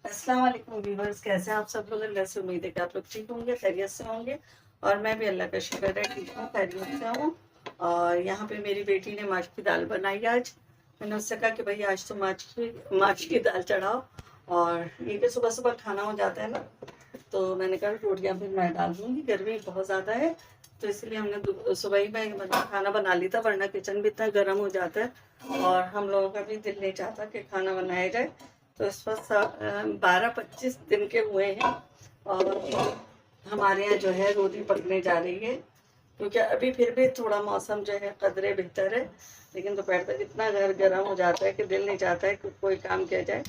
अस्सलाम वालेकुम व्यूवर्स, कैसे हैं आप सब लोग। अल्लाह से उम्मीद है कि आप लोग ठीक होंगे, खैरियत से होंगे। और मैं भी अल्लाह का शुक्र है ठीक हूँ, खैरियत से हूँ। और यहाँ पे मेरी बेटी ने माश की दाल बनाई आज। मैंने उससे कहा कि भाई आज तो माश की दाल चढ़ाओ। और ये कि सुबह सुबह खाना हो जाता है ना, तो मैंने कहा रोटियाँ फिर मैं डाल दूँगी, गर्मी बहुत ज़्यादा है। तो इसलिए हमने सुबह ही मैं मतलब खाना बना ली था, वरना किचन भी इतना गर्म हो जाता है और हम लोगों का भी दिल नहीं चाहता कि खाना बनाया जाए। तो इस वक्त 12-25 दिन के हुए हैं और हमारे यहाँ जो है रोटी पकने जा रही है, क्योंकि अभी फिर भी थोड़ा मौसम जो है कदरे बेहतर है। लेकिन दोपहर तक इतना घर गर्म हो जाता है कि दिल नहीं चाहता है कि कोई काम किया जाए,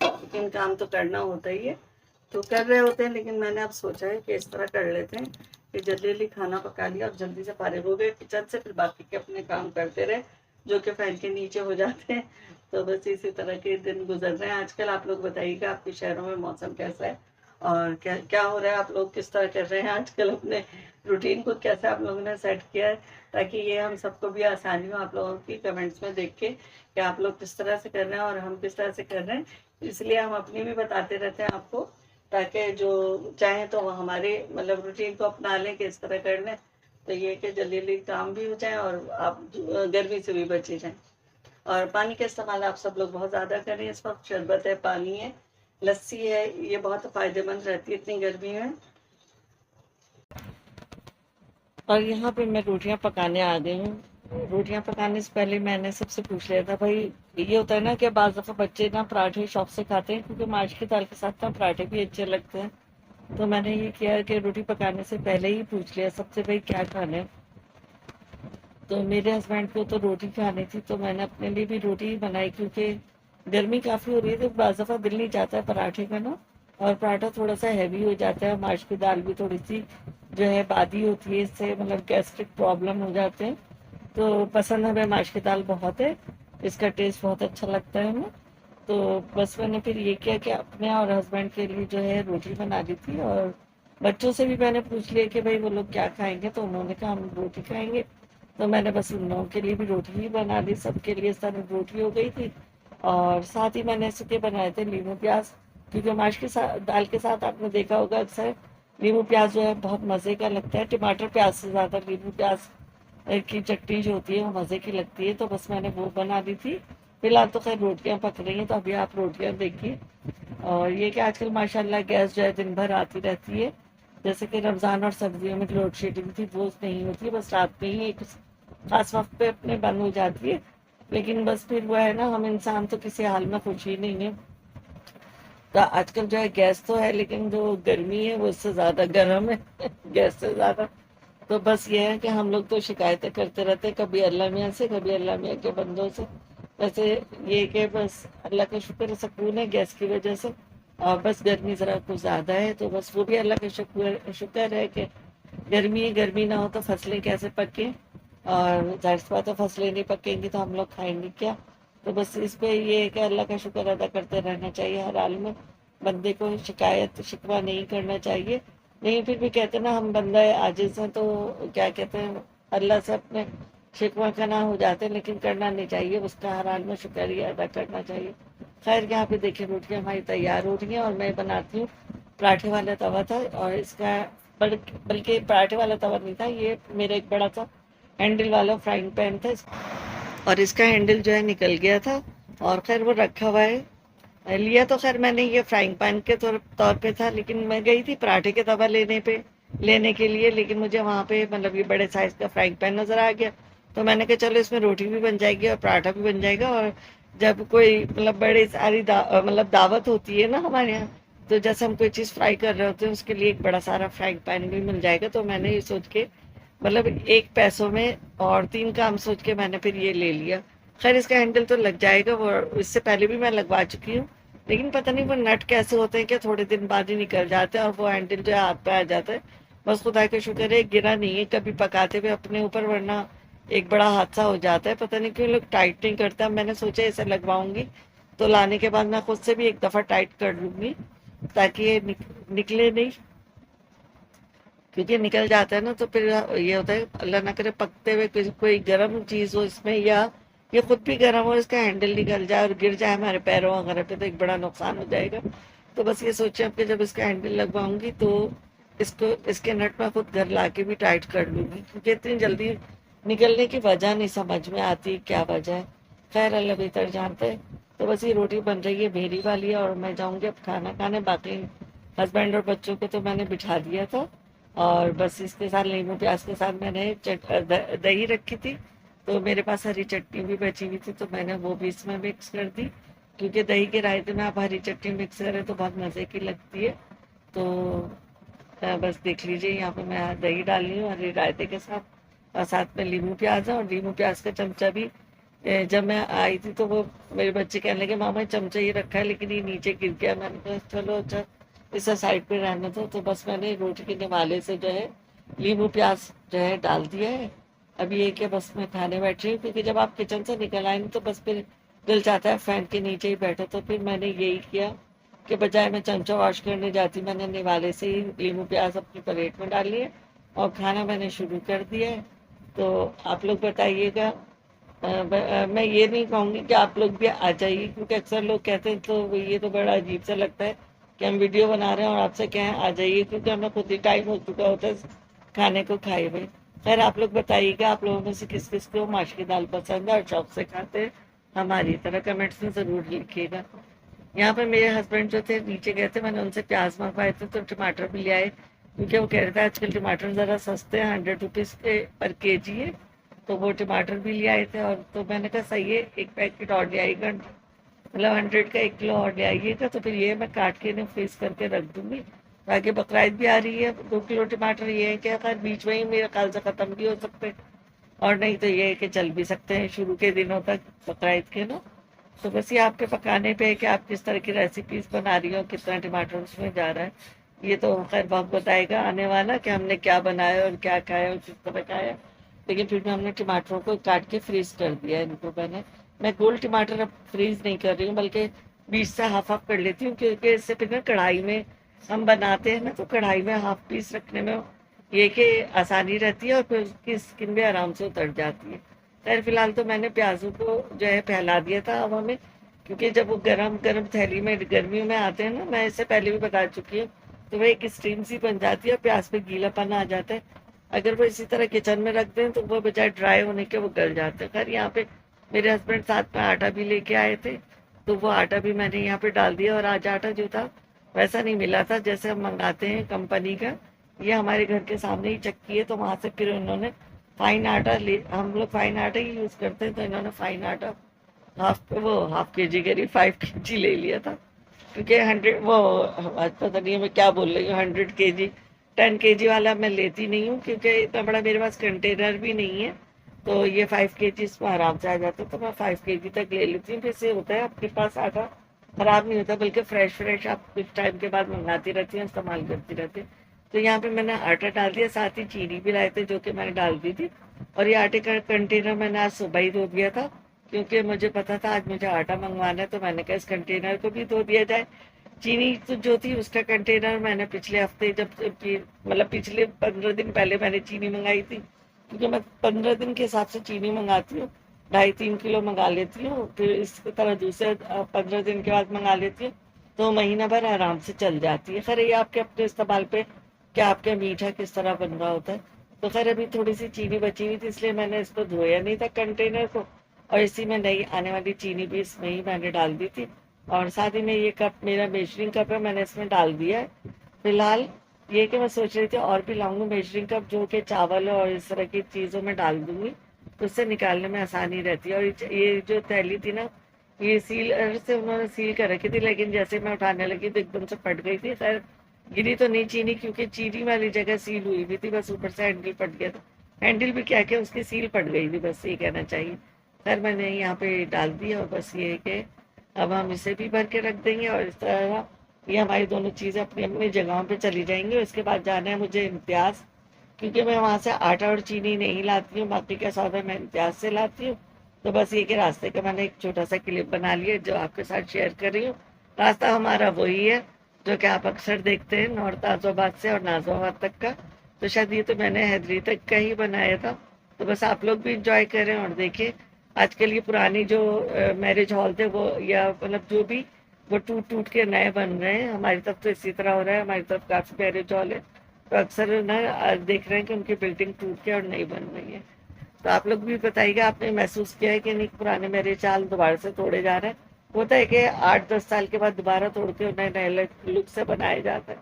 लेकिन काम तो करना होता ही है। तो कर रहे होते हैं, लेकिन मैंने अब सोचा है कि इस तरह कर लेते हैं कि जल्दी जल्दी खाना पका लिया और जल्दी से फारिग हो गए किचन से, फिर बाकी के अपने काम करते रहे जो कि फैन के नीचे हो जाते हैं। तो बस इसी तरह के दिन गुजर रहे हैं आजकल। आप लोग बताइएगा आपके शहरों में मौसम कैसा है और क्या क्या हो रहा है, आप लोग किस तरह कर रहे हैं आजकल, अपने रूटीन को कैसे आप लोगों ने सेट किया है, ताकि ये हम सबको भी आसानी हो आप लोगों की कमेंट्स में देख के कि आप लोग किस तरह से कर रहे हैं और हम किस तरह से कर रहे हैं। इसलिए हम अपनी भी बताते रहते हैं आपको, ताकि जो चाहें तो वो हमारे मतलब रूटीन को अपना लें कि इस तरह कर लें। तो ये कि जल्दी जल्दी काम भी हो जाए और आप गर्मी से भी बचे जाएं। और पानी का इस्तेमाल आप सब लोग बहुत ज़्यादा करें। इस वक्त शरबत है, पानी है, लस्सी है, ये बहुत फ़ायदेमंद रहती है इतनी गर्मी में। और यहाँ पे मैं रोटियां पकाने आ गई हूँ। रोटियां पकाने से पहले मैंने सबसे पूछ लिया था, भाई ये होता है ना कि बाज़ दफ़ा बच्चे ना पराठे शौक से खाते हैं, क्योंकि माश की दाल के साथ ना पराठे भी अच्छे लगते हैं। तो मैंने ये किया कि रोटी पकाने से पहले ही पूछ लिया सबसे, भाई क्या खाना है। तो मेरे हस्बैंड को तो रोटी खानी थी, तो मैंने अपने लिए भी रोटी ही बनाई, क्योंकि गर्मी काफ़ी हो रही है तो बाज़ दफ़ा दिल नहीं चाहता है पराठे का ना। और पराठा थोड़ा सा हैवी हो जाता है, माश की दाल भी थोड़ी सी जो है बादी होती है, इससे मतलब गैस्ट्रिक प्रॉब्लम हो जाते हैं। तो पसंद हमें माश की दाल बहुत है, इसका टेस्ट बहुत अच्छा लगता है हमें। तो बस मैंने फिर ये किया कि अपने और हस्बैंड के लिए जो है रोटी बना दी थी। और बच्चों से भी मैंने पूछ लिया कि भाई वो लोग क्या खाएंगे, तो उन्होंने कहा हम रोटी खाएंगे। तो मैंने बस उन लोगों के लिए भी रोटी ही बना दी, सबके लिए सारी रोटी हो गई थी। और साथ ही मैंने सूखे बनाए थे नींबू प्याज, क्योंकि माश के साथ दाल के साथ आपने देखा होगा अक्सर नींबू प्याज जो है बहुत मज़े का लगता है, टमाटर प्याज से ज़्यादा नींबू प्याज की चटनी जो होती है वो मज़े की लगती है। तो बस मैंने वो बना दी थी। फिलहाल तो खैर रोटियां पक रही हैं, तो अभी आप रोटियां देखिए। और ये कि आजकल माशाल्लाह गैस जो है दिन भर आती रहती है। जैसे कि रमज़ान और सर्दियों में लोड शेडिंग थी वो नहीं होती है, बस रात में ही एक खास वक्त पे अपने बंद हो जाती है। लेकिन बस फिर वो है ना, हम इंसान तो किसी हाल में खुश ही नहीं है। तो आजकल जो है गैस तो है, लेकिन जो गर्मी है वो इससे ज़्यादा गर्म है गैस से ज़्यादा। तो बस ये है कि हम लोग तो शिकायतें करते रहते हैं, कभी अल्लाह मियाँ से, कभी अल्लाह मियाँ के बंदों से। वैसे ये कि बस अल्लाह का शुक्र है, सुकून है गैस की वजह से। और बस गर्मी ज़रा कुछ ज़्यादा है, तो बस वो भी अल्लाह का शुक्र शुक्र है कि गर्मी है। गर्मी ना हो तो फसलें कैसे पकें, और जाहिर सी बात है फसलें नहीं पकेंगी तो हम लोग खाएंगे क्या। तो बस इस पे ये है कि अल्लाह का शुक्र अदा करते रहना चाहिए हर हाल में। बंदे को शिकायत शिकवा नहीं करना चाहिए। नहीं, फिर भी कहते हैं ना हम बंदा आजिज हैं, तो क्या कहते हैं अल्लाह से अपने शिकवा का ना हो जाते हैं, लेकिन करना नहीं चाहिए, उसका हर हाल में शुक्रिया अदा करना चाहिए। खैर यहाँ पे देखिए रोटियाँ हमारी तैयार हो रही हैं और मैं बनाती हूँ। पराठे वाला तवा था और इसका बल्कि पराठे वाला तवा नहीं था, ये मेरा एक बड़ा सा हैंडल वाला फ्राइंग पैन था, और इसका हैंडल जो है निकल गया था। और खैर वो रखा हुआ है। लिया तो खैर मैंने ये फ्राइंग पैन के तौर पे था, लेकिन मैं गई थी पराठे के तवा लेने के लिए, लेकिन मुझे वहाँ पे मतलब ये बड़े साइज़ का फ्राइंग पैन नज़र आ गया। तो मैंने कहा चलो इसमें रोटी भी बन जाएगी और पराठा भी बन जाएगा। और जब कोई मतलब बड़ी सारी मतलब दावत होती है ना हमारे यहाँ, तो जैसे हम कोई चीज़ फ्राई कर रहे होते हैं उसके लिए एक बड़ा सारा फ्राइंग पैन भी मिल जाएगा। तो मैंने ये सोच के मतलब एक पैसों में और तीन काम सोच के मैंने फिर ये ले लिया। खैर इसका हैंडल तो लग जाएगा, वो इससे पहले भी मैं लगवा चुकी हूँ। लेकिन पता नहीं वो नट कैसे होते हैं, क्या थोड़े दिन बाद ही निकल जाते हैं और वो हैंडल जो है हाथ पे आ जाता है। बस खुदा का शुक्र है गिरा नहीं है कभी पकाते हुए अपने ऊपर, वरना एक बड़ा हादसा हो जाता है। पता नहीं क्यों लोग टाइट नहीं करता। मैंने सोचा इसे लगवाऊंगी तो लाने के बाद मैं खुद से भी एक दफ़ा टाइट कर लूंगी, ताकि ये निकले नहीं, क्योंकि निकल जाता है ना तो फिर ये होता है अल्लाह ना करे पकते हुए कोई गर्म चीज़ हो इसमें, या ये खुद भी गर्म हो, इसका हैंडल निकल जाए और गिर जाए हमारे पैरों वगैरह पे, तो एक बड़ा नुकसान हो जाएगा। तो बस ये सोचे अब कि जब इसका हैंडल लगवाऊंगी तो इसको इसके नट मैं खुद घर लाके भी टाइट कर लूंगी, क्योंकि इतनी जल्दी निकलने की वजह नहीं समझ में आती, क्या वजह है। खैर अल्लाह बेहतर जानते हैं। तो बस ये रोटी बन रही है भेरी वाली, और मैं जाऊंगी अब खाना खाने। बाकी हस्बैंड और बच्चों को तो मैंने बिठा दिया था, और बस इसके साथ नींबू प्याज के साथ मैंने दही रखी थी, तो मेरे पास हरी चटनी भी बची हुई थी, तो मैंने वो भी इसमें मिक्स कर दी, क्योंकि दही के रायते में आप हरी चटनी मिक्स करें तो बहुत मज़े की लगती है। तो बस देख लीजिए, यहाँ पे मैं दही डाल रही हूँ हरी रायते के साथ, और साथ में नींबू प्याज है, और नींबू प्याज का चमचा भी जब मैं आई थी तो वो मेरे बच्चे कहने लगे मामा चमचा ये रखा है लेकिन ये नीचे गिर गया। मैंने कहा चलो अच्छा इसे साइड पे रहने दो। तो बस मैंने रोटी के निवाले से जो है नींबू प्याज जो है डाल दिया है। अब ये कि बस मैं खाने बैठ रही हूँ, क्योंकि जब आप किचन से निकल आए तो बस फिर दिल चाहता है फैन के नीचे ही बैठो। तो फिर मैंने यही किया कि बजाय मैं चमचा वॉश करने जाती, मैंने निवाले से ही नींबू प्याज अपनी प्लेट में डाल लिए और खाना मैंने शुरू कर दिया है। तो आप लोग बताइएगा। मैं ये नहीं कहूँगी कि आप लोग भी आ जाइए, क्योंकि अक्सर लोग कहते हैं तो ये तो बड़ा अजीब सा लगता है कि हम वीडियो बना रहे हैं और आपसे कहें आ जाइए, क्योंकि हमें खुद ही टाइम हो चुका होता है खाने को खाए हुए। खैर आप लोग बताइएगा आप लोगों में से किस किस को माश की दाल पसंद है और शौक से खाते हैं, हमारी तरह कमेंट्स में ज़रूर लिखिएगा। यहाँ पे मेरे हस्बैंड जो थे नीचे गए थे, मैंने उनसे प्याज मंगवाए थे तो टमाटर भी ले आए, क्योंकि वो कह रहे थे आजकल टमाटर ज़रा सस्ते हैं, 100 रुपीज़ के पर केजी है। तो वो टमाटर भी ले आए थे, और तो मैंने कहा सही है एक पैकेट और ले आइएगा, मतलब 100 का 1 किलो और ले आइएगा, तो फिर ये मैं काट के इन्हें फ्रीज करके रख दूंगी। ताकि बकरीद भी आ रही है, 2 किलो टमाटर ये है कि खैर बीच में ही मेरे ख्याल से ख़त्म भी हो सकते हैं, और नहीं तो ये है कि चल भी सकते हैं शुरू के दिनों तक बकरीद के ना। तो बस ये आपके पकाने पे है कि आप किस तरह की रेसिपीज बना रही हो, कितना टमाटर उसमें जा रहा है। ये तो खैर वक्त बताएगा आने वाला कि हमने क्या बनाया और क्या खाया और किस तरह खाया। लेकिन फिर भी हमने टमाटरों को काट के फ्रीज कर दिया है इनको। मैं गोल टमाटर अब फ्रीज नहीं कर रही हूँ, बल्कि बीच से हाफ हाफ कर लेती हूँ, क्योंकि इससे फिर ना कढ़ाई में हम बनाते हैं ना, तो कढ़ाई में हाफ पीस रखने में ये कि आसानी रहती है, और फिर उसकी स्किन भी आराम से उतर जाती है। खैर फिलहाल तो मैंने प्याजों को जो है फैला दिया था हवा में, क्योंकि जब वो गरम गरम थैली में गर्मियों में आते हैं ना, मैं इससे पहले भी बता चुकी हूँ, तो वह एक स्टीम सी बन जाती है और प्याज पे गीलापन आ जाता है। अगर वो इसी तरह किचन में रख दें तो वो बजाय ड्राई होने के वो गल जाते हैं। खैर यहाँ पे मेरे हस्बैंड साथ में आटा भी लेके आए थे, तो वो आटा भी मैंने यहाँ पे डाल दिया। और आज आटा जो था वैसा नहीं मिला था जैसे हम मंगाते हैं कंपनी का, ये हमारे घर के सामने ही चक्की है, तो वहाँ से फिर उन्होंने फाइन आटा ले, हम लोग फाइन आटा ही यूज़ करते हैं, तो इन्होंने फाइन आटा हाफ के जी करीब 5 kg ले लिया था। क्योंकि 100 वो आज पता नहीं है मैं क्या बोल रही हूँ, 100 kg 10 kg वाला मैं लेती नहीं हूँ, क्योंकि इतना बड़ा मेरे पास कंटेनर भी नहीं है। तो ये 5 kg इसमें आराम से आ जाता है, तो मैं 5 kg तक ले लेती हूँ। फिर से होता है आपके पास आटा खराब नहीं होता, बल्कि फ्रेश फ्रेश आप कुछ टाइम के बाद मंगाती रहती हैं, इस्तेमाल करती रहती हैं। तो यहाँ पे मैंने आटा डाल दिया, साथ ही चीनी भी लाए थे जो कि मैंने डाल दी थी। और ये आटे का कंटेनर मैंने आज सुबह ही धो दिया था, क्योंकि मुझे पता था आज मुझे आटा मंगवाना है, तो मैंने कहा इस कंटेनर को भी धो दिया जाए। चीनी तो जो थी उसका कंटेनर मैंने पिछले हफ्ते मतलब पिछले 15 दिन पहले मैंने चीनी मंगाई थी, क्योंकि मैं 15 दिन के हिसाब से चीनी मंगाती हूँ, 2.5-3 किलो मंगा लेती हूँ, फिर इस तरह दूसरे 15 दिन के बाद मंगा लेती हूँ, तो महीना भर आराम से चल जाती है। खैर ये आपके अपने इस्तेमाल पे कि आपके मीठा किस तरह बन रहा होता है। तो खैर अभी थोड़ी सी चीनी बची हुई थी, इसलिए मैंने इसको धोया नहीं था कंटेनर को, और इसी में नई आने वाली चीनी भी इसमें ही मैंने डाल दी थी। और साथ ही में ये कप मेरा मेजरिंग कप है, मैंने इसमें डाल दिया है। फिलहाल ये कि मैं सोच रही थी और भी लाऊंगी मेजरिंग कप, जो कि चावल और इस तरह की चीज़ों में डाल दूंगी, तो उससे निकालने में आसानी रहती है। और ये जो थैली थी ना, ये सील से उन्होंने सील कर रखी थी, लेकिन जैसे मैं उठाने लगी तो एकदम से फट गई थी। खैर गिरी तो नहीं चीनी, क्योंकि चीनी वाली जगह सील हुई भी थी, बस ऊपर से हैंडल फट गया था। हैंडल भी क्या उसकी सील फट गई थी, बस ये कहना चाहिए। खैर मैंने यहाँ पे डाल दिया, और बस ये है कि अब हम इसे भी भर के रख देंगे, और इस तरह ये हमारी दोनों चीज़ें अपनी अपनी जगहों पे चली जाएंगी। और इसके बाद जाना है मुझे इम्तियाज़, क्योंकि मैं वहाँ से आटा और चीनी नहीं लाती हूँ, बाकी का सौदा मैं इम्तियाज़ से लाती हूँ। तो बस ये कि रास्ते का मैंने एक छोटा सा क्लिप बना लिया जो आपके साथ शेयर कर रही हूँ। रास्ता हमारा वही है जो कि आप अक्सर देखते हैं, नॉर्थ नाज़ोबाद से और नाज़ोबाद तक का। तो शायद ये तो मैंने हैदरी तक का ही बनाया था। तो बस आप लोग भी इंजॉय करें और देखें। आजकल ये पुरानी जो मैरिज हॉल थे वो, या मतलब जो भी वो टूट टूट के नए बन रहे हैं। हमारी तरफ तो इसी तरह हो रहा है, हमारी तरफ काफी मैरिज हॉल है, तो अक्सर ना आज देख रहे हैं कि उनकी बिल्डिंग टूट के और नई बन रही है। तो आप लोग भी बताइएगा, आपने महसूस किया है कि नहीं पुराने मैरिज हॉल दोबारा से तोड़े जा रहे हैं? होता है कि 8-10 साल के बाद दोबारा तोड़ के उन्हें नए लुक से बनाया जाता है।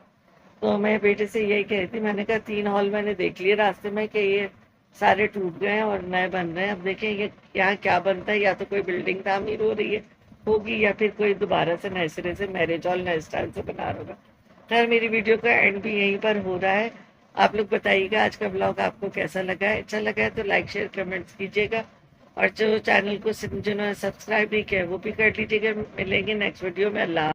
तो मैं बेटे से यही कह रही थी, मैंने कहा 3 हॉल मैंने देख लिए रास्ते में कि ये सारे टूट गए हैं और नए बन रहे हैं। अब देखें ये यहाँ क्या बनता है, या तो कोई बिल्डिंग तामीर हो रही है होगी, या फिर कोई दोबारा से नए सिरे से मैरिज हॉल नए स्टाइल से बना रहा होगा। खैर मेरी वीडियो का एंड भी यहीं पर हो रहा है। आप लोग बताइएगा आज का ब्लॉग आपको कैसा लगा है। अच्छा लगा है तो लाइक शेयर कमेंट्स कीजिएगा, और जो चैनल को जिन्होंने सब्सक्राइब नहीं किया वो भी कर लीजिएगा। मिलेंगे नेक्स्ट वीडियो में। अल्लाह।